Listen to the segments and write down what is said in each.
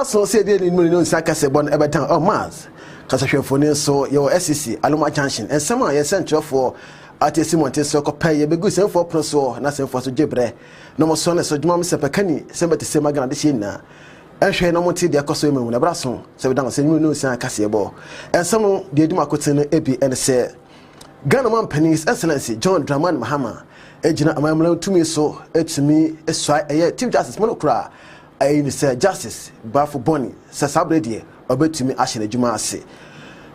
Ebraso said the million Sakase born Everton or Maz. Casashafone so your SEC, Aluma Junction, and some are essential for Artist Monte Soko pay a big good for Proso, nothing for Jebre. No more son as a Jumam Sepacani, somebody say Magana de Shina. And she no more tea their costume in Ebraso, so we don't say no Sancasiabo. And some the Dumacotin Epi and say Ghana Penny's Excellency John Draman Mahama, Ejina Amamlo to me so, to me, a swipe a Chief Justice Monocra. I say justice, but for Bonnie, Sasabredi, or bet to me Ashin Juma say.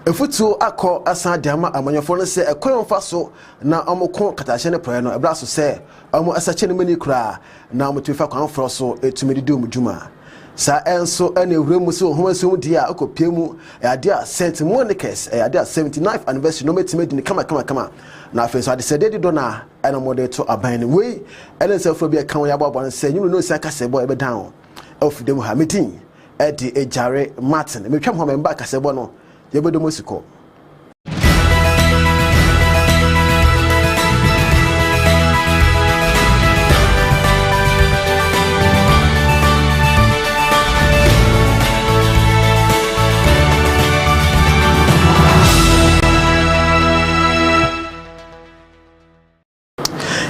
A foot so I call Asa Dama, and when your phone say a coin faso, now I'm a con Catashana Prano, a brass say, I'm a such a many cry, now I'm to Fakon Frosso, to me the doom Juma. Sa and so any room so home so dear, Uncle Pimu, a dear Saint Monica's, a dear 79th anniversary, no matter in the come. Now, first, I decided Donna, and I'm more to a binding way, and then self will be a county about and say, you know, Sakase boy, down. Of the Mohammedan, Eddie Ejare Martin, me come home and back as a bono, Yabodo Musico.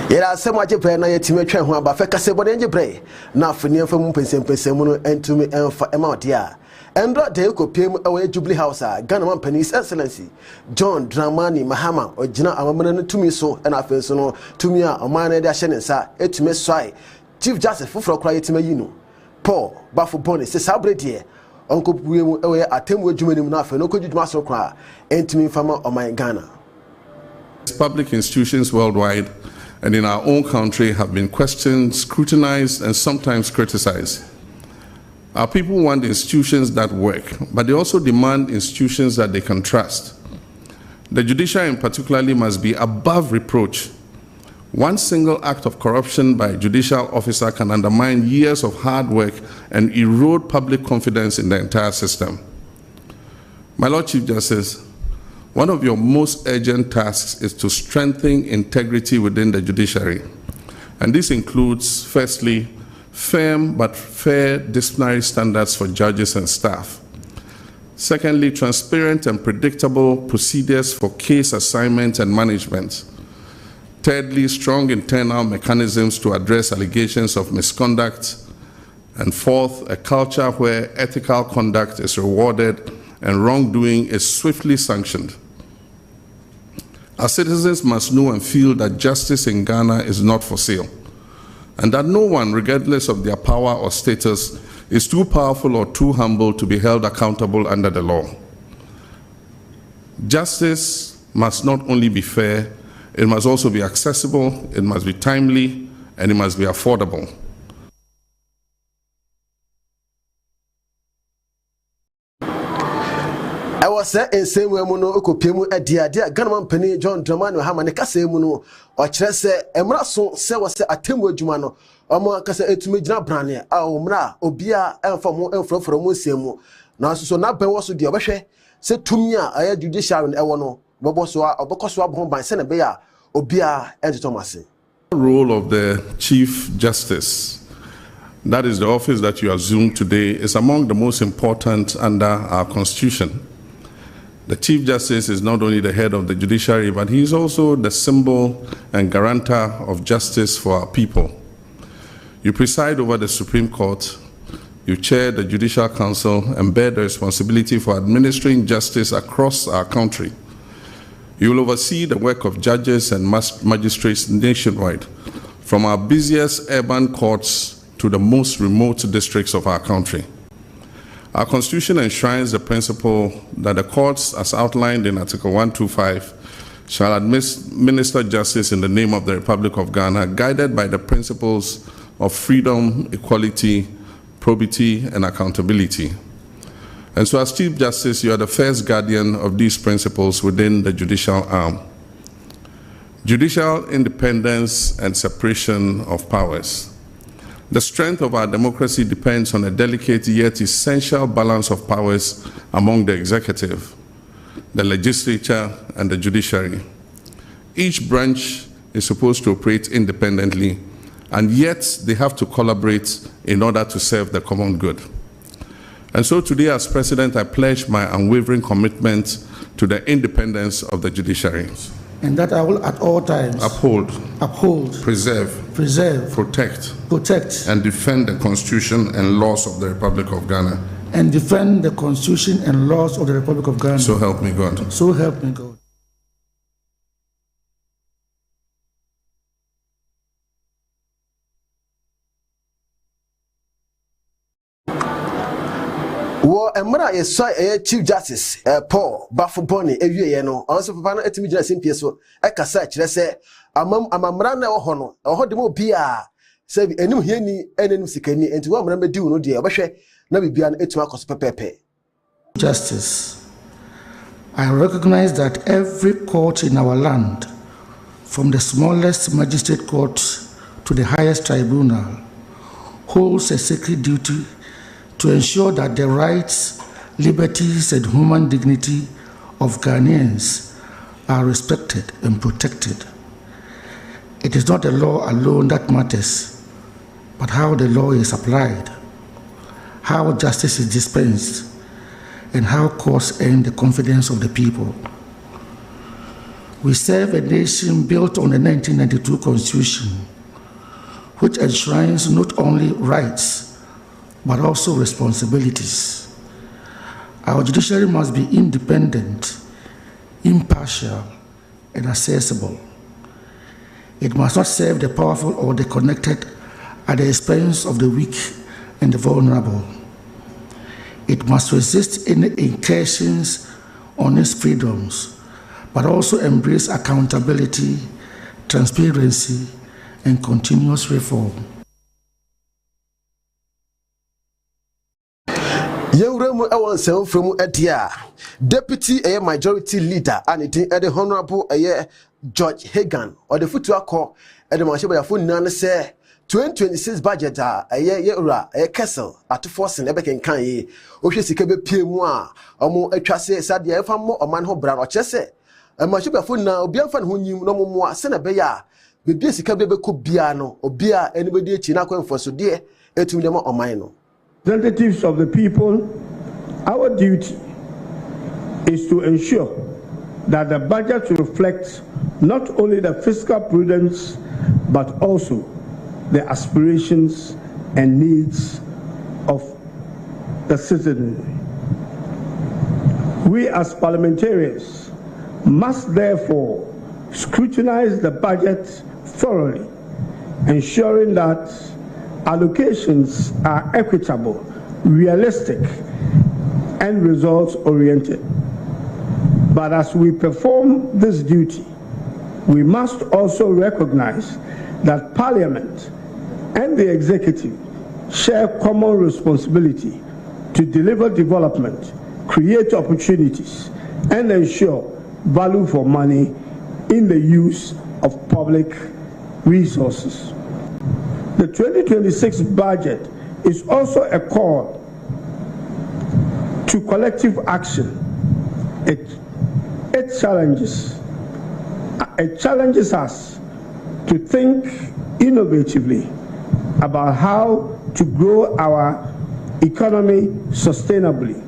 Yera se mo ajebre na yetime twa ho aba fe kase bode ajebre na afani afam pensem no entumi enfa ema odia endo de ekopiem ewe Jubilee House a Ghana man Penny's Excellency John Dramani Mahama ogina amamana no tumi so na afen so no tumi a omane de ahye ne nsa etume swai Chief Justice fufuro kra yetime yi no Paul Bafo Boni se sabrede onko buemu ewe atemu adwumanim na afen no kodwuma so kra entumi fama oman Ghana. Public institutions worldwide and in our own country have been questioned, scrutinized, and sometimes criticized. Our people want institutions that work, but they also demand institutions that they can trust. The judiciary in particular must be above reproach. One single act of corruption by a judicial officer can undermine years of hard work and erode public confidence in the entire system. My Lord Chief Justice, one of your most urgent tasks is to strengthen integrity within the judiciary. And this includes, firstly, firm but fair disciplinary standards for judges and staff. Secondly, transparent and predictable procedures for case assignment and management. Thirdly, strong internal mechanisms to address allegations of misconduct. And fourth, a culture where ethical conduct is rewarded and wrongdoing is swiftly sanctioned. Our citizens must know and feel that justice in Ghana is not for sale, and that no one, regardless of their power or status, is too powerful or too humble to be held accountable under the law. Justice must not only be fair, it must also be accessible, it must be timely, and it must be affordable. I was set in same way mono okopemu adia Ghana man Penny John Dramani Mahama ne kasa mu no o kire se emra so se wo se atemu adwuma no omo kasa etumi gina brane a omra obia emfa mo emfroforo mo nsemu na so na ben wo so de obehwe se tumi a aya judiciary ewo no bobo so a obokoso abon ban se na be ya obia entitomase. The role of the Chief Justice, that is the office that you assume today, is among the most important under our Constitution. The Chief Justice is not only the head of the judiciary, but he is also the symbol and guarantor of justice for our people. You preside over the Supreme Court, you chair the Judicial Council, and bear the responsibility for administering justice across our country. You will oversee the work of judges and magistrates nationwide, from our busiest urban courts to the most remote districts of our country. Our Constitution enshrines the principle that the courts, as outlined in Article 125, shall administer justice in the name of the Republic of Ghana, guided by the principles of freedom, equality, probity, and accountability. And so as Chief Justice, you are the first guardian of these principles within the judicial arm. Judicial independence and separation of powers. The strength of our democracy depends on a delicate yet essential balance of powers among the executive, the legislature, and the judiciary. Each branch is supposed to operate independently, and yet they have to collaborate in order to serve the common good. And so today, as President, I pledge my unwavering commitment to the independence of the judiciary. And that I will at all times uphold, preserve, protect, and defend the Constitution and laws of the Republic of Ghana. And defend the Constitution and laws of the Republic of Ghana. So help me God. So help me God. Wo emra ye so Chief Justice Paul Bafuboni ewie no onso papa no etimi gina simpie so ekasa kire se amamra na wo ho no ho de mo bia se enim hiani enenim sikani enti wo amra medi wo no de obehwe na bibia no etima akoso pepepe. Justice, I recognize that every court in our land, from the smallest magistrate court to the highest tribunal, holds a sacred duty to ensure that the rights, liberties, and human dignity of Ghanaians are respected and protected. It is not the law alone that matters, but how the law is applied, how justice is dispensed, and how courts earn the confidence of the people. We serve a nation built on the 1992 Constitution, which enshrines not only rights, but also responsibilities. Our judiciary must be independent, impartial, and accessible. It must not serve the powerful or the connected at the expense of the weak and the vulnerable. It must resist any incursions on its freedoms, but also embrace accountability, transparency, and continuous reform. Yewremu awon sem from edia deputy majority leader and it the honorable George Hagan or the futu akọ the machebe fo nnan say 2026 budget yewra Kessel at forcing ebeken kan yi ohwe sika be pie mu a omo atwa se sade e fa mo oman ho bra no chese machebe fo nnan obi amfa ne ho nyim no mo a se na be ya bebie sika be ko bia no obi a anybody echi na kwemfo so de etumi dem oman no. Representatives of the people, our duty is to ensure that the budget reflects not only the fiscal prudence but also the aspirations and needs of the citizenry. We as parliamentarians must therefore scrutinize the budget thoroughly, ensuring that allocations are equitable, realistic, and results-oriented. But as we perform this duty, we must also recognize that Parliament and the Executive share common responsibility to deliver development, create opportunities, and ensure value for money in the use of public resources. The 2026 budget is also a call to collective action. It challenges us to think innovatively about how to grow our economy sustainably.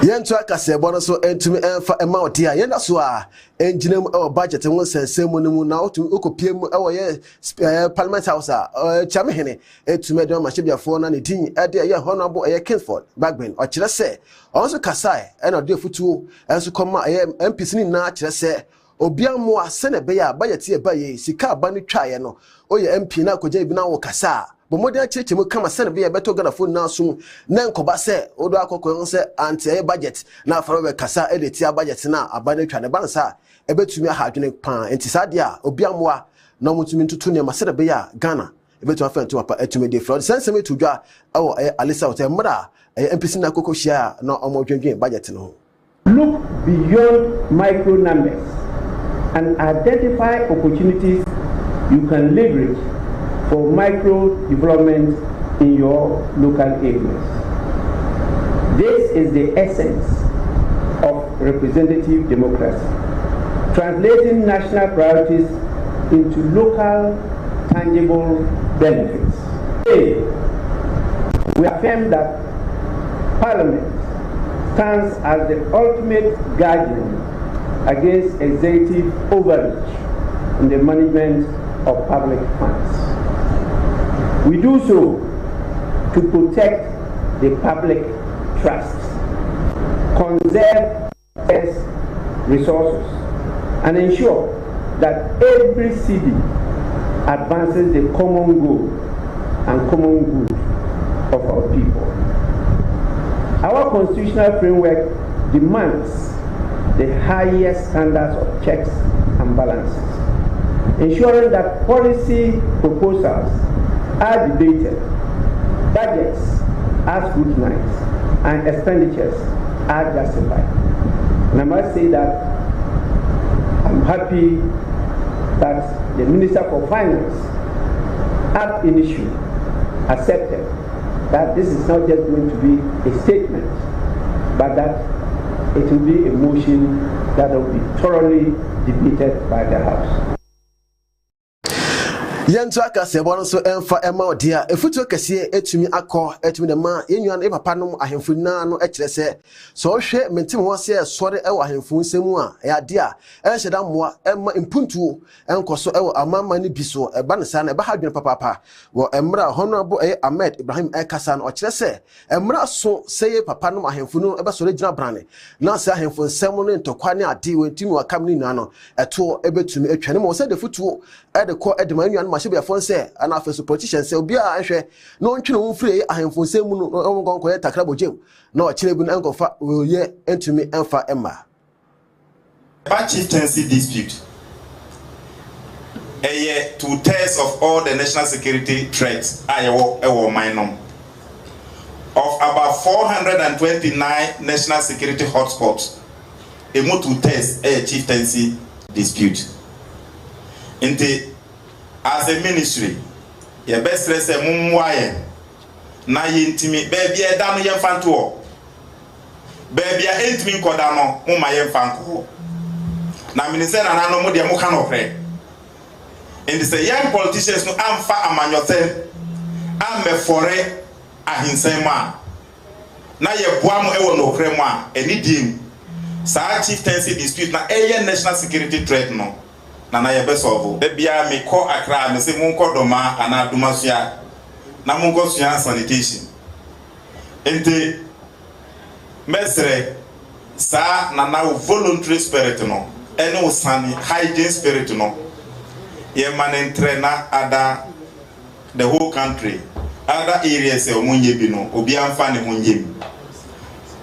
Yentu akase bono so entumi enfa amount ya yenda so a engine mu budget won sensem mu na otu okopie mu ye parliament house a chamehene etumi de ma hyebiafo na ne din ade ye honorable Kingsford Bagben o kire se onso kasai e na de futuo enso koma MPs ni na kire se obiamu ase na be ya budget ye baye sika abanu twaye no oye MP na akogya bi na wo kasa Bomodi acheche mu kama sene be beto Ghana phone na sum na nkoba se odo akokon se anti budget na afaro be kasa edeti budget na abane twa ne bansa ebetumi ahadwene pan enti sade a obiamoa na mutumi ntutu ne masere be ya Ghana ebetu afantu apa etumi de fraud sense me tudwa awo alisa hotel mra MPC na kokohia na omodwendwen budget no. Look beyond micro numbers and identify opportunities you can leverage for micro development in your local areas. This is the essence of representative democracy, translating national priorities into local tangible benefits. Today, We affirm that Parliament stands as the ultimate guardian against executive overreach in the management of public funds. We do so to protect the public trust, conserve its resources, and ensure that every city advances the common goal and common good of our people. Our constitutional framework demands the highest standards of checks and balances, ensuring that policy proposals are debated, budgets are scrutinized, and expenditures are justified. And I must say that I'm happy that the Minister for Finance ab initio accepted that this is not just going to be a statement, but that it will be a motion that will be thoroughly debated by the House. Yentu aka sebo no so emfa ema odia efutu kese etumi akọ etumi de ma yenuan e papa no ahemfu na no ekire se so hwe mentim ho se sore e ahemfu nsemu a ya de a enhyeda moa ema impuntuo enkoso e amama ni biso e ba ne sa na e ba hadwene papa wo emra honorable Ahmed Ibrahim Ekasa no okire se emra so seye papa no ahemfu no e ba sore gina brane na se ahemfu nsemu no ntokwa ne ade wentimi wakam ni nua no eto ebetumi etwane mo se de futuo e de ko e de manuan mahye biafon se ana afeso politicians se obi a ahwe no ntwene wo mfiri ahemfo se mu no ngonko ye takra bojem na o kire bu na nkofa ye entumi emfa emma chieftaincy dispute two-thirds of all the national security threats are minor. Of about 429 national security hotspots, a more two-thirds a chieftaincy dispute. As a ministry, your best stress a mumwaye na yintimi baby e dano ye fanto baby a entimi kodano mumma ye fanko na minister na no mo de mo kan opre and say young politicians no amfa amanyote amefore ahinsema na ye boam e wo no opre mo a eni dim sa chieftaincy dispute na national security threat no na ye be solve bia me ko akra me se munko doma ana doma sua na munko sua sanitation ente mesre sa na voluntary spirit no ene usani hygiene spirit no ye man entrena ada the whole country other areas e omunye bi no obi amfa ne hunyem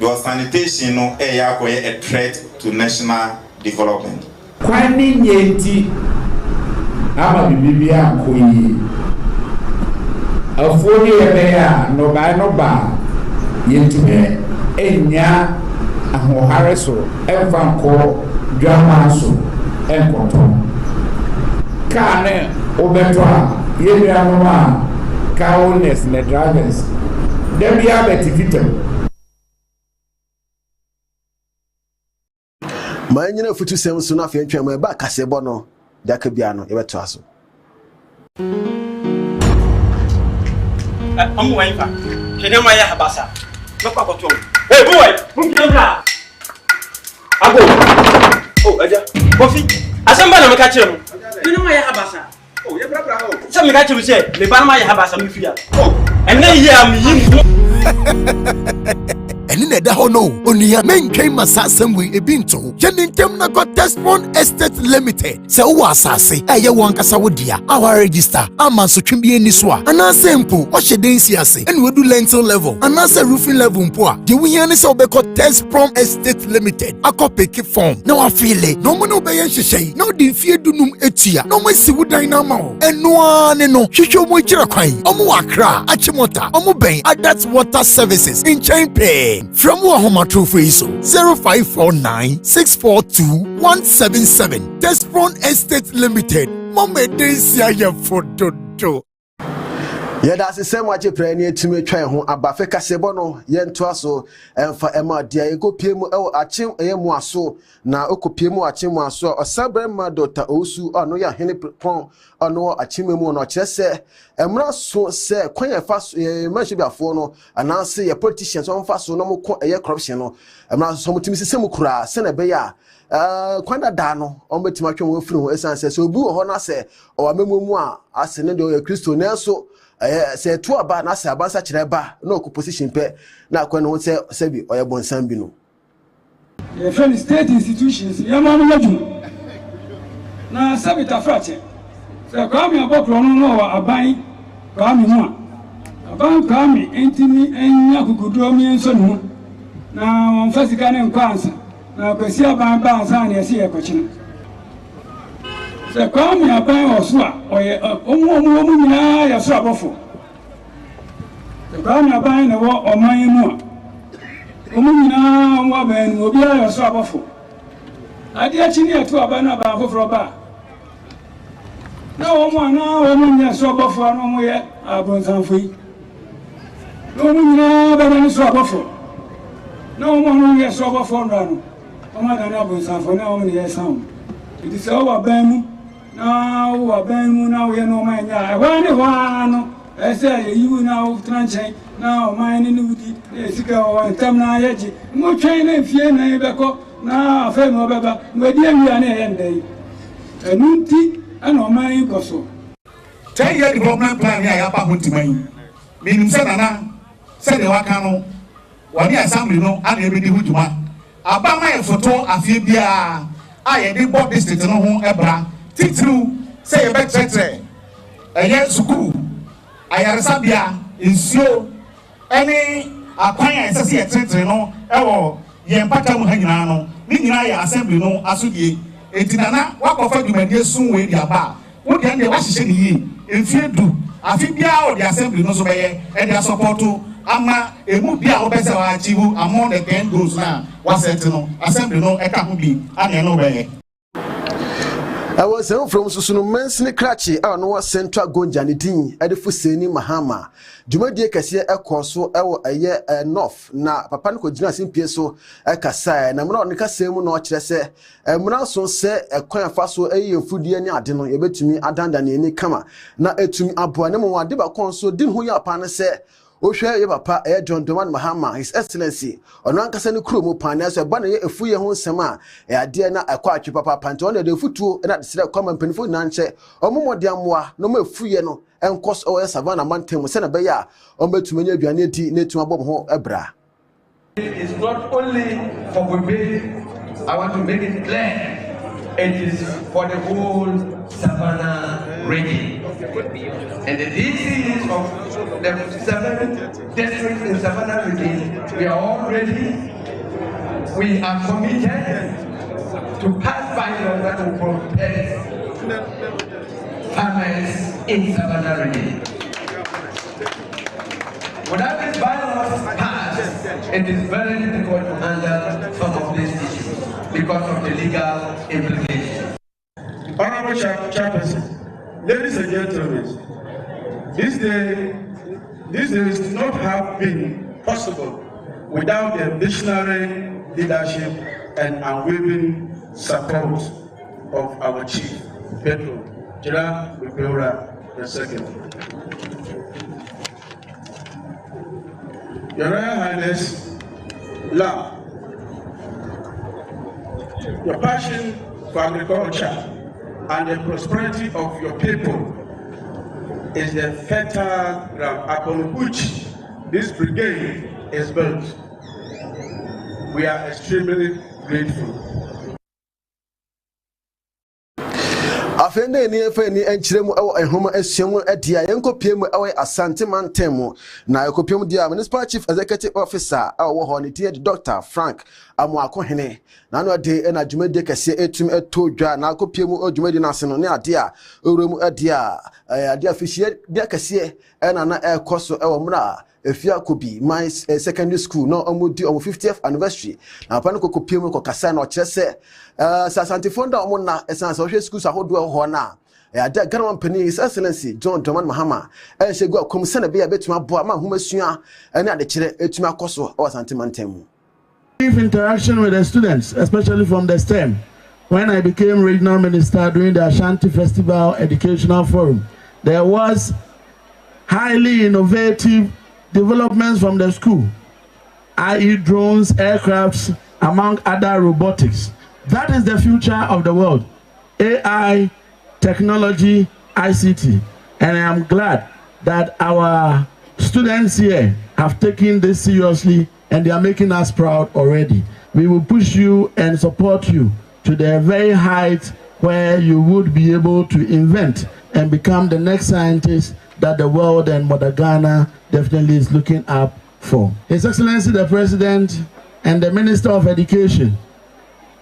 your sanitation no e ya ko a threat to national development. Kwani nyenti ama bibia koyi afori ebeya no ba yentime enya ahohare so emfanko dwama so enkoto kane obeto a yebia no ma cowness ne drivers debia betivitem manyina futu sem so na afia ntwam ba kasebo no daka bia no yebeto aso amu waifa kene ma ya habasa mekwa koto hey boy mumkembra ago oh aja kofi asamba na meka kire no kene ma ya habasa oh ye bra ho se meka kire se me ba ma ya habasa me fia oh enne ye am yin eni na da ho no onia mentwen masasem we ebinto yentem na got Tespon Estate Limited se wo asase eye won kasa wodia our register amanso twembie ni so a ana sempo wo hyeden si ase eni wedu lentil level ana se roofing level mpo a de wuhia ne se obekọ Tespon Estate Limited akopeke form na wa file no mo no be yen hyehyei na odi mfie dunum etua no mo si wudan na ma ho eno ane no hwehwe mo kira kwan omo wakra achimota omo ben Adat Water Services in Chainpay from Wahoma True Face 0549-642-177 Tespon Estate Limited Mama Desia ya fododo Yada se same wache prani etime twan ho abafe kasebo no ye ntoa so emfa ema dia ekopie mu ewo achim eyemu aso na okopie mu achim aso osabre ma Dr. Osu ono ya hene pon ono achim mu no kyerese emra so se kwan fa manhye biafo no ananse ye politicians on fa so no mko eye corruption no emra so mutimi sesem kura se na be ya kwanda da no on betima atwem wo firi ho esanse so obi wo ho na se o amemu a ase ne de Kristo na so say to aba na say abansa kire ba na oku position pe na akwa no say bi oye bonsan bi no friend state institutions ya ma no maju na sabita frache say kwa mi abokro no wa aban kwa mi ho aban kwa mi entini enya kukudo mi enso no na won fasika ne nkwansa na kwesi aban ba ansa na yesi ekochino say kwa mi aban oso a oye omu nyina ya so abofo kwa mi aban na wo oman mu a omu nyina wa ban mu obi ya so abofo ade achi ne eto aban na ba foforo ba na wo mu ana wo mu nya so abofo na wo ye abonsanfo yi no mu nyina ba na so abofo na wo mu nya so abofo ndra no o ma ga na abonsanfo na wo mu ye san it is our ban mu na wo ban mu na wo ye no ma nya wa ne wa no ese you now tranche na o ma ni nudi esika o ntam na yeji mo twen na fie na ebeko na afa mo beba mo di ewia na ye ndai enunti ana o ma yi koso 10 year development plan ya pa ho timan minim se nana se de waka no wani assembly no ana ebedi hujuma aba ma ye foto afie bia a ye di board district no ho ebra titru se ye be tretre eye sukuru ayaresabia nsio ene akwan ya esese ye tretre no ewo ye mpata mu hanyina no ni nyina ya assembly no asodie etinana wakofa dwumadie sunwe dia ba wo dia ne wahihye ni yi enfie du afi bia o di assembly no so beye e dia supporto ama emu bia o bese wa achieve among the 10 goals na wasete no assembly no e ka ho bi ane no beye I was from Susunu Mensini Krachi, no Central Gonja Nidin, Edifuseni Mahama. Jumadi Cassia Ecoso, a year north, na Papanco Jinas in Pieso, a Casai, and I'm not Nica Semu no Chese, and Manason say a coin faso a year foodie adeno, a bit to me, Adan any kama. Na etum abuanemo, Deba Conso, dim who ya pana say. Oshwe ye papa John Doman Mahama His Excellency onankasa ne kromo pana so ba na ye efuye ho nsema e ade na akwa atwe papa pante on de futuo na de sire kwama mpanifo na nche omomode amoa no ma efuye no enkos o savana mantem se na be ya o betumanya aduane di na etum abom ho ebra. It's not only for women. I want to make it clear. It is for the whole Savannah region. And the DCs of the 7th district in Savannah region, we are all ready. We are committed to pass bylaws that will protect farmers in Savannah region. Without these bylaws passed, it is very difficult to handle some of these issues because of the legal implications. Honorable Chairperson, ladies and gentlemen, this day would not have been possible without the visionary leadership and unwavering support of our Chief, Pedro Jira Rivera II. Your Royal Highness, love, your passion for agriculture and the prosperity of your people is the fertile ground upon which this brigade is built. We are extremely grateful. Afende ni efeni enchiremu ewo ehoma esiemu edia yenkopiemu ewe asante mantemu na yekopiemu dia municipal chief executive officer awo ho ne tie Dr. Frank Amuakohene na no de na dwumade kase etum etodwa na akopiemu dwumade na ase no ne ade a owremu ade a afihie dia kase na na ekoso ewo mra efia kobi my secondary school no omudi omo 50th anniversary na papa no kokopie mu kokasa na o kire se sasantifo nda omo na esan so hwe schools ahodo ho na ada Ghana Company His Excellency John Dramani Mahama shegu akom se na be ya betuma bo ma homasua ene ade kire etuma akoso o Asantemantam. Interaction with the students, especially from the STEM. When I became regional minister during the Ashanti Festival Educational Forum, there was highly innovative developments from the school, i.e. drones, aircrafts, among other robotics. That is the future of the world. AI, technology, ICT. And I am glad that our students here have taken this seriously and they are making us proud already. We will push you and support you to the very height where you would be able to invent and become the next scientist that the world and Mother Ghana definitely is looking up for. His Excellency the President and the Minister of Education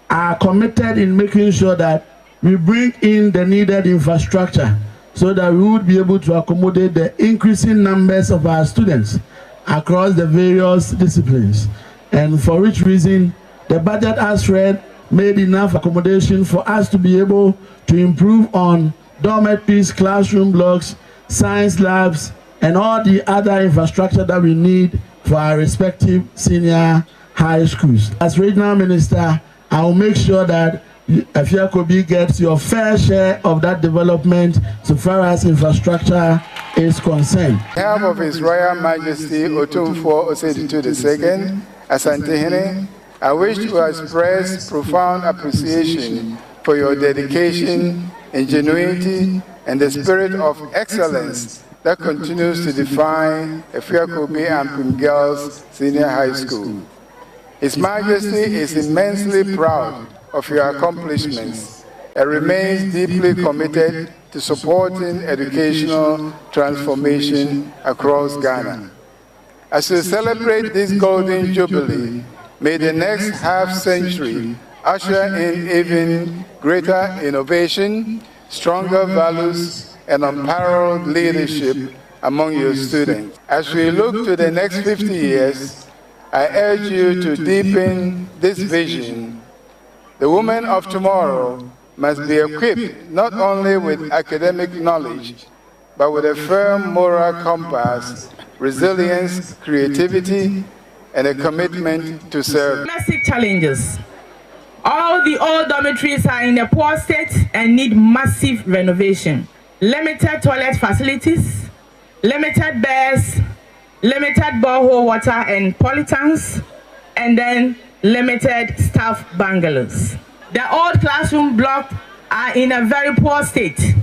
are committed in making sure that we bring in the needed infrastructure so that we would be able to accommodate the increasing numbers of our students across the various disciplines. And for which reason, the budget as read made enough accommodation for us to be able to improve on dormitories, classroom blocks, science labs, and all the other infrastructure that we need for our respective senior high schools. As regional minister, I will make sure that Afiakobi gets your fair share of that development so far as infrastructure is concerned. On behalf of His Royal Majesty Otumfuo Oseditu II, Asantehene, I wish to express profound appreciation for your dedication, ingenuity, and the spirit of excellence that continues to define Afiakobi and Pim Girls Senior High School. His Majesty is immensely proud of your accomplishments and remains deeply committed to supporting educational transformation across Ghana. As we celebrate this golden jubilee, may the next half-century usher in even greater innovation, stronger values, and unparalleled leadership among your students. As we look to the next 50 years, I urge you to deepen this vision. The women of tomorrow must be equipped not only with academic knowledge, but with a firm moral compass, resilience, creativity, and a commitment to serve. Domestic challenges. All the old dormitories are in a poor state and need massive renovation. Limited toilet facilities, limited beds, limited borehole water and polytanks, and then limited staff bungalows. The old classroom blocks are in a very poor state.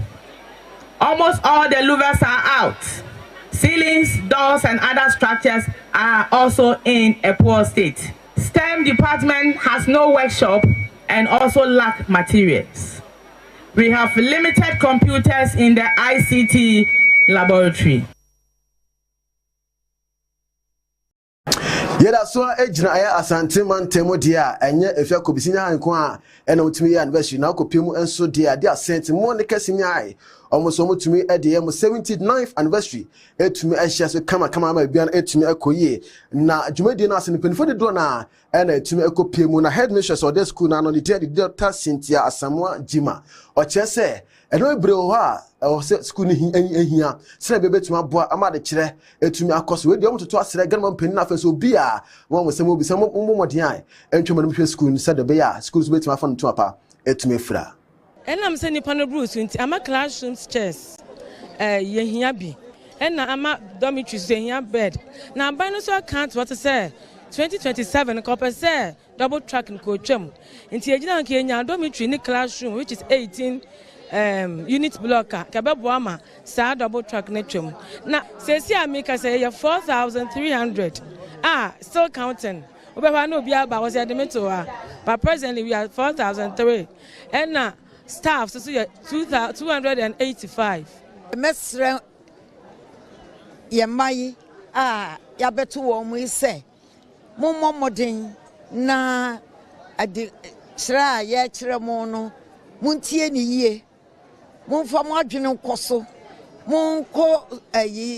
Almost all the louvers are out. Ceilings, doors, and other structures are also in a poor state. STEM department has no workshop and also lack materials. We have limited computers in the ICT laboratory. Yeda so ejina aya Asantemantam dia enye Afiakobi sinya hanko a ena mutumi ya anniversary na kopemu enso dia dia sent Monica sinyai almost mutumi e de 79th anniversary etumi ehia so kama ma bia etumi akoyie na dwumadi na asenpenfo de do na ena etumi akopemu na headmistress of the school na no de Dr. Cynthia Asamoah Jima o chese eno ebre ho a o school ni ehia sere bebetuma boa amade kire etumi akoso we de omototo asere Ghana mpani na afa so bia won wo sem obi sem mmomodi an entwema no hwe school ni sede be ya schools betuma afa no to apa etumi fra enam se nipa no bruce nti ama classrooms chairs yehia bi ena ama dormitories yehia bed na ban no so account what say 2027 copper say double track nko twam nti ejina nke enya dormitory ni classroom which is 18 unit blocker kabebo ama sa double track netwam na sesi amika say 4300 still counting obeba no bia ba was admito but presently we are 4003 and staff so 2285 mesre yemai ya beto wo mu ise mommodin na ade kira ya kira mo no muntie ni yie mumfa mo adwene nkoso monko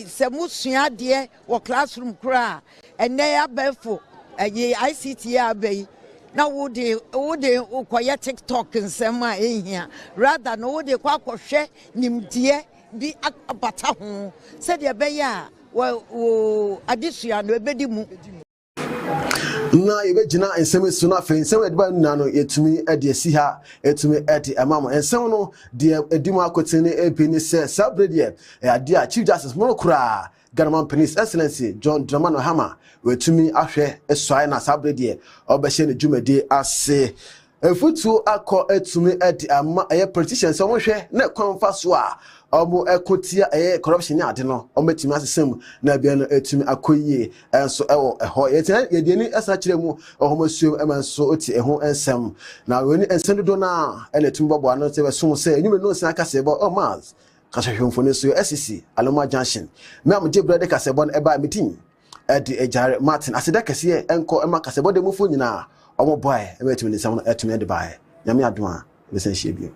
se musua de wo classroom kra ene ya befo ICT abai na wo de ukoye TikTok nsema ehia rather no wo de kwa kohwe nimdie bi abata ho se de be ya wo adesua no ebedi mu na yebegina ensem so na fe ensem ediba nna no yetumi ede asi ha etumi ede amam ensem no de edimu akotene epini se sabrede ade a Chief Justice Monokura Ghana Police Excellency John Dramano Hama wetumi ahwe esoa na sabrede obehye ne dwumade ase efutu akọ etumi ede ama politicians so mo hwe na kwanfa so a omo ekotia corruption ni ade no ometimi asesem na bia no etimi akoyie enso ewo eho yedieni esa kiremu ohomasuo emanso oti eho ensem na weni ensem do na enetum bobo ano se beso se enyume no san kasebo Maz kasahwemfo ne so SCC Aloma Junction me am je brother kasebo no eba meeting edi ejare Martin aseda kase enko ema kasebo de mufo nyina omo boy emetimi ne sam no etumi de bae nyame adoma besan hie bio